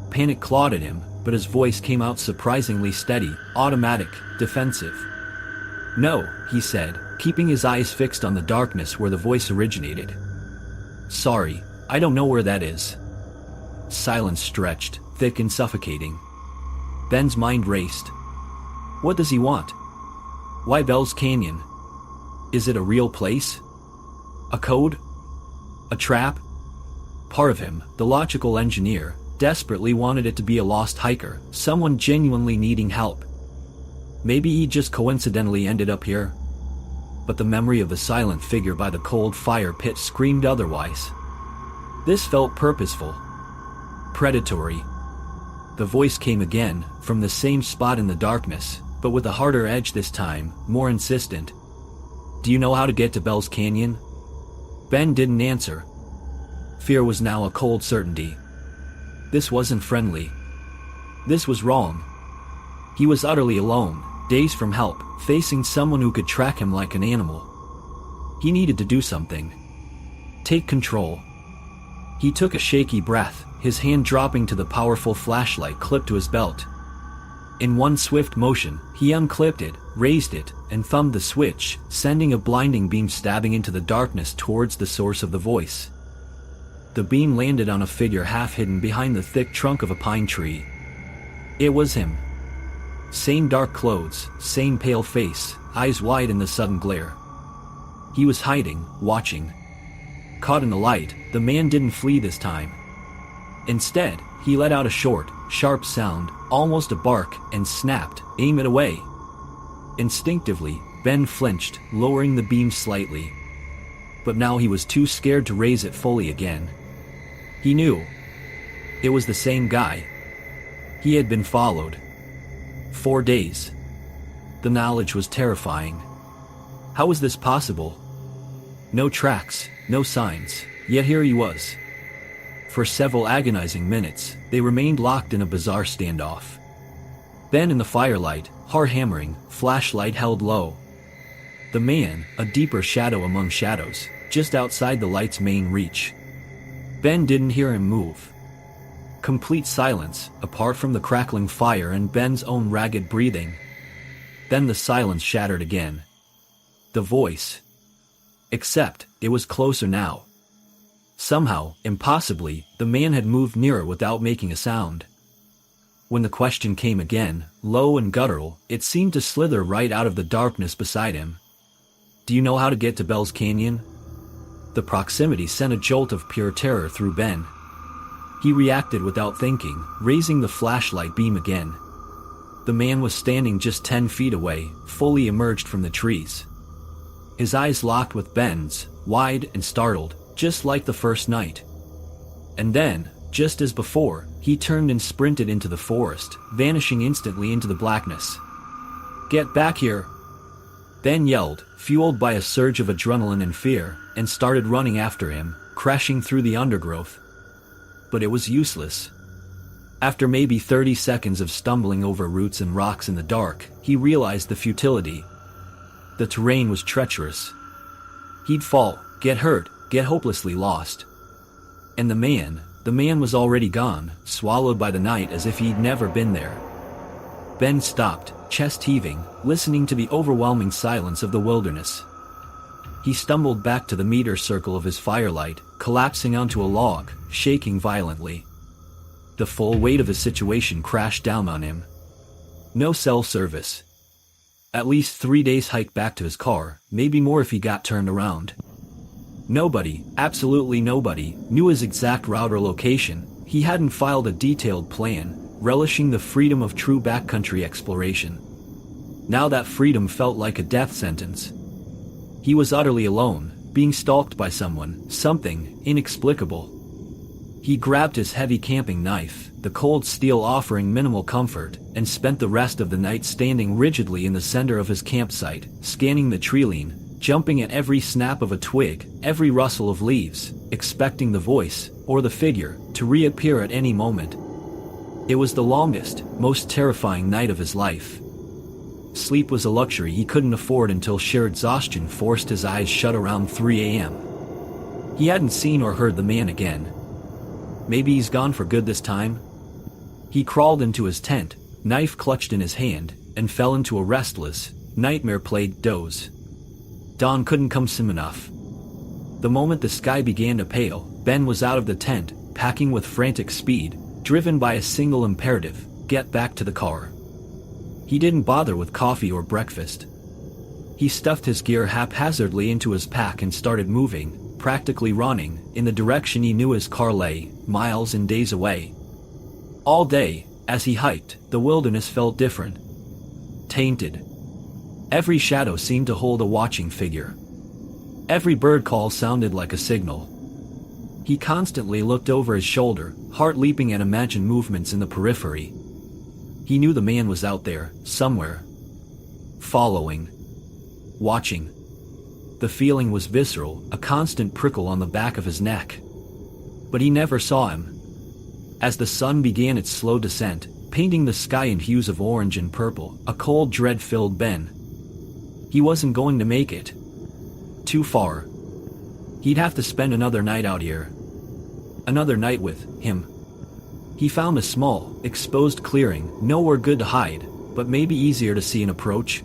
Panic clawed at him, but his voice came out surprisingly steady, automatic, defensive. No, he said, keeping his eyes fixed on the darkness where the voice originated. Sorry, I don't know where that is. Silence stretched, thick and suffocating. Ben's mind raced. What does he want? Why Bell's Canyon? Is it a real place? A code? A trap? Part of him, the logical engineer, desperately wanted it to be a lost hiker, someone genuinely needing help. Maybe he just coincidentally ended up here. But the memory of the silent figure by the cold fire pit screamed otherwise. This felt purposeful. Predatory. The voice came again, from the same spot in the darkness, but with a harder edge this time, more insistent. Do you know how to get to Bell's Canyon? Ben didn't answer. Fear was now a cold certainty. This wasn't friendly. This was wrong. He was utterly alone, days from help, facing someone who could track him like an animal. He needed to do something. Take control. He took a shaky breath, his hand dropping to the powerful flashlight clipped to his belt. In one swift motion, he unclipped it, raised it, and thumbed the switch, sending a blinding beam stabbing into the darkness towards the source of the voice. The beam landed on a figure half hidden behind the thick trunk of a pine tree. It was him. Same dark clothes, same pale face, eyes wide in the sudden glare. He was hiding, watching. Caught in the light, the man didn't flee this time. Instead, he let out a short, sharp sound, almost a bark, and snapped, "Aim it away." Instinctively, Ben flinched, lowering the beam slightly. But now he was too scared to raise it fully again. He knew. It was the same guy. He had been followed. 4 days. The knowledge was terrifying. How was this possible? No tracks, no signs, yet here he was. For several agonizing minutes, they remained locked in a bizarre standoff. Then in the firelight, hard hammering, flashlight held low. The man, a deeper shadow among shadows, just outside the light's main reach. Ben didn't hear him move. Complete silence, apart from the crackling fire and Ben's own ragged breathing. Then the silence shattered again. The voice. Except, it was closer now. Somehow, impossibly, the man had moved nearer without making a sound. When the question came again, low and guttural, it seemed to slither right out of the darkness beside him. Do you know how to get to Bell's Canyon? The proximity sent a jolt of pure terror through Ben. He reacted without thinking, raising the flashlight beam again. The man was standing just 10 feet away, fully emerged from the trees. His eyes locked with Ben's, wide and startled, just like the first night. And then, just as before, he turned and sprinted into the forest, vanishing instantly into the blackness. "Get back here!" Ben yelled, fueled by a surge of adrenaline and fear, and started running after him, crashing through the undergrowth. But it was useless. After maybe 30 seconds of stumbling over roots and rocks in the dark, he realized the futility. The terrain was treacherous. He'd fall, get hurt, get hopelessly lost. And the man was already gone, swallowed by the night as if he'd never been there. Ben stopped, chest heaving, listening to the overwhelming silence of the wilderness. He stumbled back to the meter circle of his firelight, collapsing onto a log, shaking violently. The full weight of his situation crashed down on him. No cell service. At least 3 days hike back to his car, maybe more if he got turned around. Nobody, absolutely nobody, knew his exact route or location. He hadn't filed a detailed plan, relishing the freedom of true backcountry exploration. Now that freedom felt like a death sentence. He was utterly alone, being stalked by someone, something inexplicable. He grabbed his heavy camping knife, the cold steel offering minimal comfort, and spent the rest of the night standing rigidly in the center of his campsite, scanning the treeline, jumping at every snap of a twig, every rustle of leaves, expecting the voice, or the figure, to reappear at any moment. It was the longest, most terrifying night of his life. Sleep was a luxury he couldn't afford until sheer exhaustion forced his eyes shut around 3 a.m. He hadn't seen or heard the man again. Maybe he's gone for good this time? He crawled into his tent, knife clutched in his hand, and fell into a restless, nightmare-plagued doze. Dawn couldn't come soon enough. The moment the sky began to pale, Ben was out of the tent, packing with frantic speed, driven by a single imperative: get back to the car. He didn't bother with coffee or breakfast. He stuffed his gear haphazardly into his pack and started moving, practically running, in the direction he knew his car lay, miles and days away. All day, as he hiked, the wilderness felt different. Tainted. Every shadow seemed to hold a watching figure. Every bird call sounded like a signal. He constantly looked over his shoulder, heart leaping at imagined movements in the periphery. He knew the man was out there, somewhere. Following. Watching. The feeling was visceral, a constant prickle on the back of his neck. But he never saw him. As the sun began its slow descent, painting the sky in hues of orange and purple, a cold dread filled Ben. He wasn't going to make it. Too far. He'd have to spend another night out here. Another night with him. He found a small, exposed clearing, nowhere good to hide, but maybe easier to see and approach,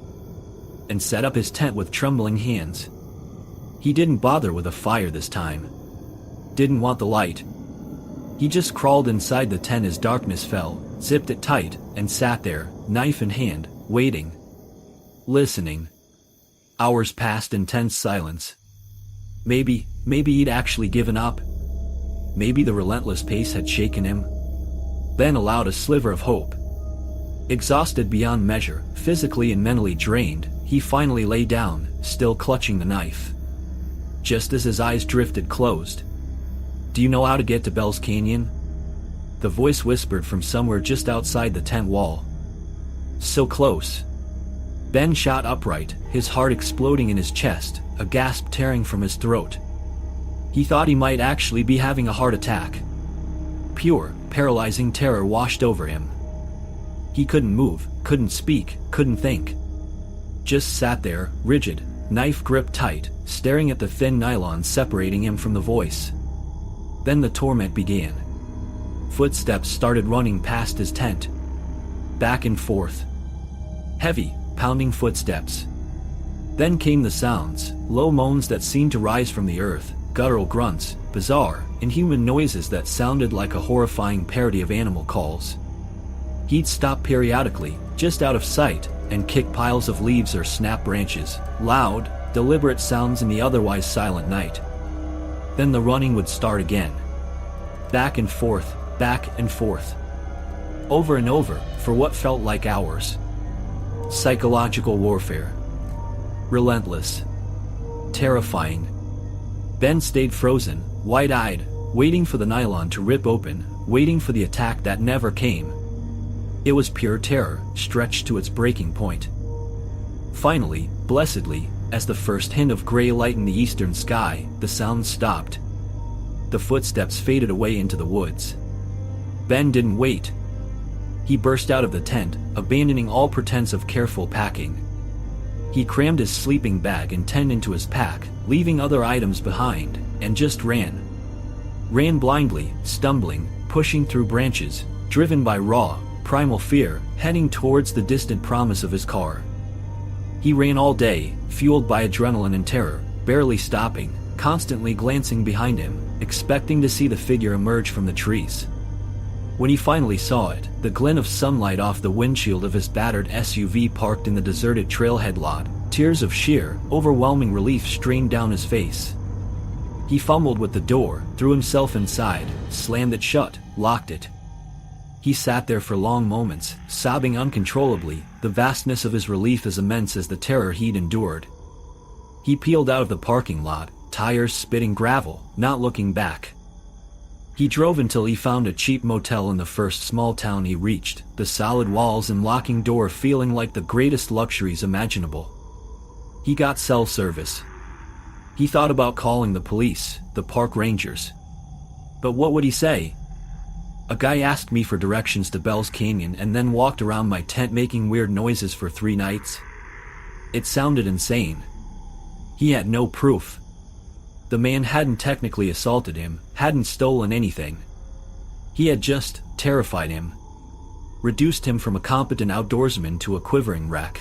and set up his tent with trembling hands. He didn't bother with a fire this time. Didn't want the light. He just crawled inside the tent as darkness fell, zipped it tight, and sat there, knife in hand, waiting. Listening. Hours passed in tense silence. Maybe he'd actually given up. Maybe the relentless pace had shaken him. Then allowed a sliver of hope. Exhausted beyond measure, physically and mentally drained, he finally lay down, still clutching the knife. Just as his eyes drifted closed. "Do you know how to get to Bell's Canyon?" The voice whispered from somewhere just outside the tent wall. So close. Ben shot upright, his heart exploding in his chest, a gasp tearing from his throat. He thought he might actually be having a heart attack. Pure, paralyzing terror washed over him. He couldn't move, couldn't speak, couldn't think. Just sat there, rigid, knife gripped tight, staring at the thin nylon separating him from the voice. Then the torment began. Footsteps started running past his tent. Back and forth. Heavy, pounding footsteps. Then came the sounds, low moans that seemed to rise from the earth, guttural grunts, bizarre, inhuman noises that sounded like a horrifying parody of animal calls. He'd stop periodically, just out of sight, and kick piles of leaves or snap branches, loud, deliberate sounds in the otherwise silent night. Then the running would start again. Back and forth, back and forth. Over and over, for what felt like hours. Psychological warfare. Relentless. Terrifying. Ben stayed frozen, wide-eyed, waiting for the nylon to rip open, waiting for the attack that never came. It was pure terror, stretched to its breaking point. Finally, blessedly, as the first hint of gray lightened the eastern sky, the sound stopped. The footsteps faded away into the woods. Ben didn't wait. He burst out of the tent, abandoning all pretense of careful packing. He crammed his sleeping bag and tent into his pack, leaving other items behind, and just ran. Ran blindly, stumbling, pushing through branches, driven by raw, primal fear, heading towards the distant promise of his car. He ran all day, fueled by adrenaline and terror, barely stopping, constantly glancing behind him, expecting to see the figure emerge from the trees. When he finally saw it, the glint of sunlight off the windshield of his battered SUV parked in the deserted trailhead lot, tears of sheer, overwhelming relief streamed down his face. He fumbled with the door, threw himself inside, slammed it shut, locked it. He sat there for long moments, sobbing uncontrollably, the vastness of his relief as immense as the terror he'd endured. He peeled out of the parking lot, tires spitting gravel, not looking back. He drove until he found a cheap motel in the first small town he reached, the solid walls and locking door feeling like the greatest luxuries imaginable. He got cell service. He thought about calling the police, the park rangers. But what would he say? A guy asked me for directions to Bell's Canyon and then walked around my tent making weird noises for 3 nights. It sounded insane. He had no proof. The man hadn't technically assaulted him, hadn't stolen anything. He had just terrified him. Reduced him from a competent outdoorsman to a quivering wreck.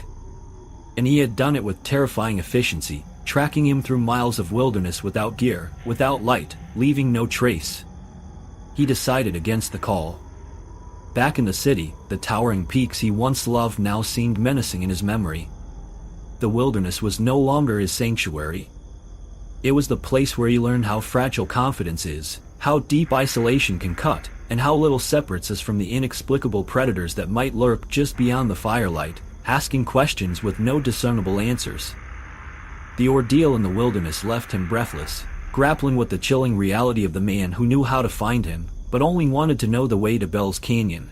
And he had done it with terrifying efficiency, tracking him through miles of wilderness without gear, without light, leaving no trace. He decided against the call. Back in the city, the towering peaks he once loved now seemed menacing in his memory. The wilderness was no longer his sanctuary. It was the place where he learned how fragile confidence is, how deep isolation can cut, and how little separates us from the inexplicable predators that might lurk just beyond the firelight, asking questions with no discernible answers. The ordeal in the wilderness left him breathless, grappling with the chilling reality of the man who knew how to find him, but only wanted to know the way to Bell's Canyon.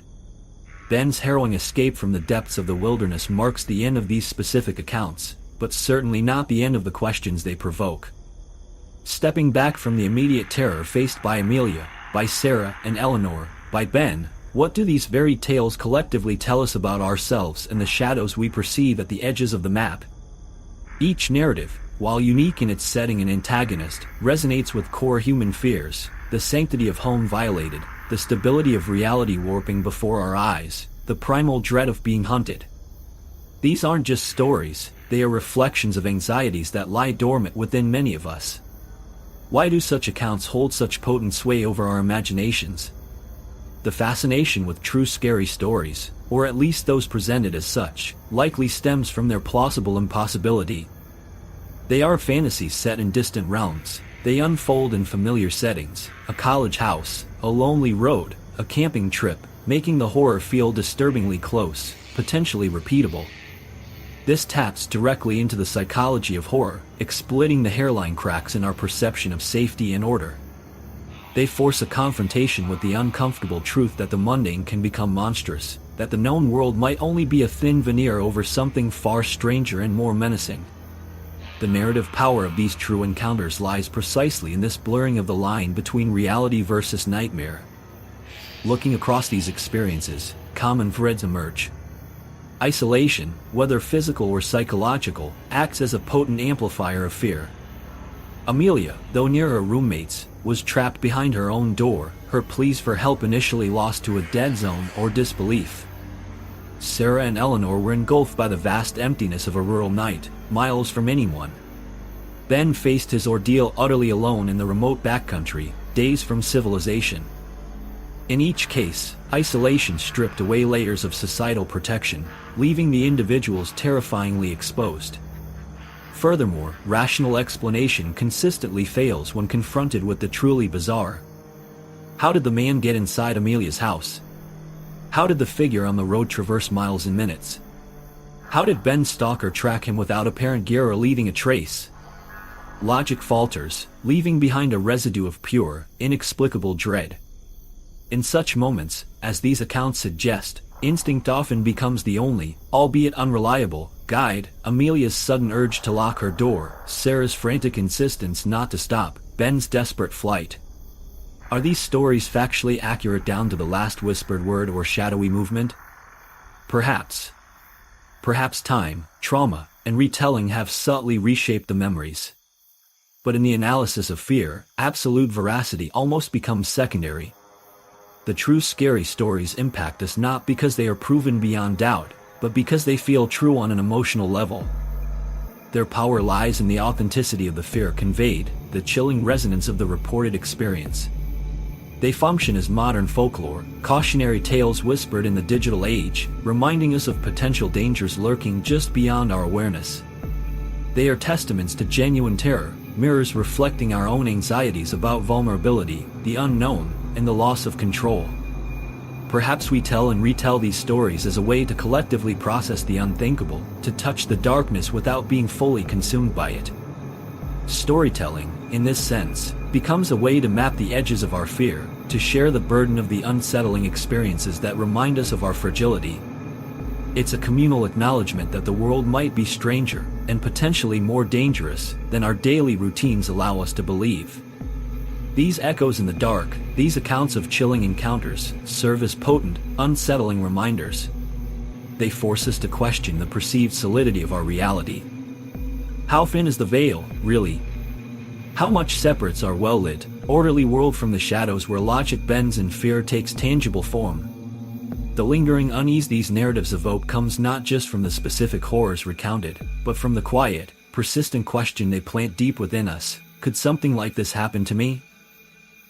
Ben's harrowing escape from the depths of the wilderness marks the end of these specific accounts, but certainly not the end of the questions they provoke. Stepping back from the immediate terror faced by Amelia, by Sarah and Eleanor, by Ben, what do these varied tales collectively tell us about ourselves and the shadows we perceive at the edges of the map? Each narrative, while unique in its setting and antagonist, resonates with core human fears, the sanctity of home violated, the stability of reality warping before our eyes, the primal dread of being hunted. These aren't just stories, they are reflections of anxieties that lie dormant within many of us. Why do such accounts hold such potent sway over our imaginations? The fascination with true scary stories, or at least those presented as such, likely stems from their plausible impossibility. They are fantasies set in distant realms. They unfold in familiar settings, a college house, a lonely road, a camping trip, making the horror feel disturbingly close, potentially repeatable. This taps directly into the psychology of horror, exploiting the hairline cracks in our perception of safety and order. They force a confrontation with the uncomfortable truth that the mundane can become monstrous, that the known world might only be a thin veneer over something far stranger and more menacing. The narrative power of these true encounters lies precisely in this blurring of the line between reality versus nightmare. Looking across these experiences, common threads emerge. Isolation, whether physical or psychological, acts as a potent amplifier of fear. Amelia, though near her roommates, was trapped behind her own door, her pleas for help initially lost to a dead zone or disbelief. Sarah and Eleanor were engulfed by the vast emptiness of a rural night, miles from anyone. Ben faced his ordeal utterly alone in the remote backcountry, days from civilization. In each case, isolation stripped away layers of societal protection, leaving the individuals terrifyingly exposed. Furthermore, rational explanation consistently fails when confronted with the truly bizarre. How did the man get inside Amelia's house? How did the figure on the road traverse miles in minutes? How did Ben's stalker track him without apparent gear or leaving a trace? Logic falters, leaving behind a residue of pure, inexplicable dread. In such moments, as these accounts suggest, instinct often becomes the only, albeit unreliable, guide. Amelia's sudden urge to lock her door, Sarah's frantic insistence not to stop, Ben's desperate flight. Are these stories factually accurate down to the last whispered word or shadowy movement? Perhaps. Perhaps time, trauma, and retelling have subtly reshaped the memories. But in the analysis of fear, absolute veracity almost becomes secondary. The true scary stories impact us not because they are proven beyond doubt, but because they feel true on an emotional level. Their power lies in the authenticity of the fear conveyed, the chilling resonance of the reported experience. They function as modern folklore, cautionary tales whispered in the digital age, reminding us of potential dangers lurking just beyond our awareness. They are testaments to genuine terror, mirrors reflecting our own anxieties about vulnerability, the unknown, and the loss of control. Perhaps we tell and retell these stories as a way to collectively process the unthinkable, to touch the darkness without being fully consumed by it. Storytelling, in this sense, becomes a way to map the edges of our fear, to share the burden of the unsettling experiences that remind us of our fragility. It's a communal acknowledgement that the world might be stranger, and potentially more dangerous, than our daily routines allow us to believe. These echoes in the dark, these accounts of chilling encounters, serve as potent, unsettling reminders. They force us to question the perceived solidity of our reality. How thin is the veil, really? How much separates our well-lit, orderly world from the shadows where logic bends and fear takes tangible form? The lingering unease these narratives evoke comes not just from the specific horrors recounted, but from the quiet, persistent question they plant deep within us: could something like this happen to me?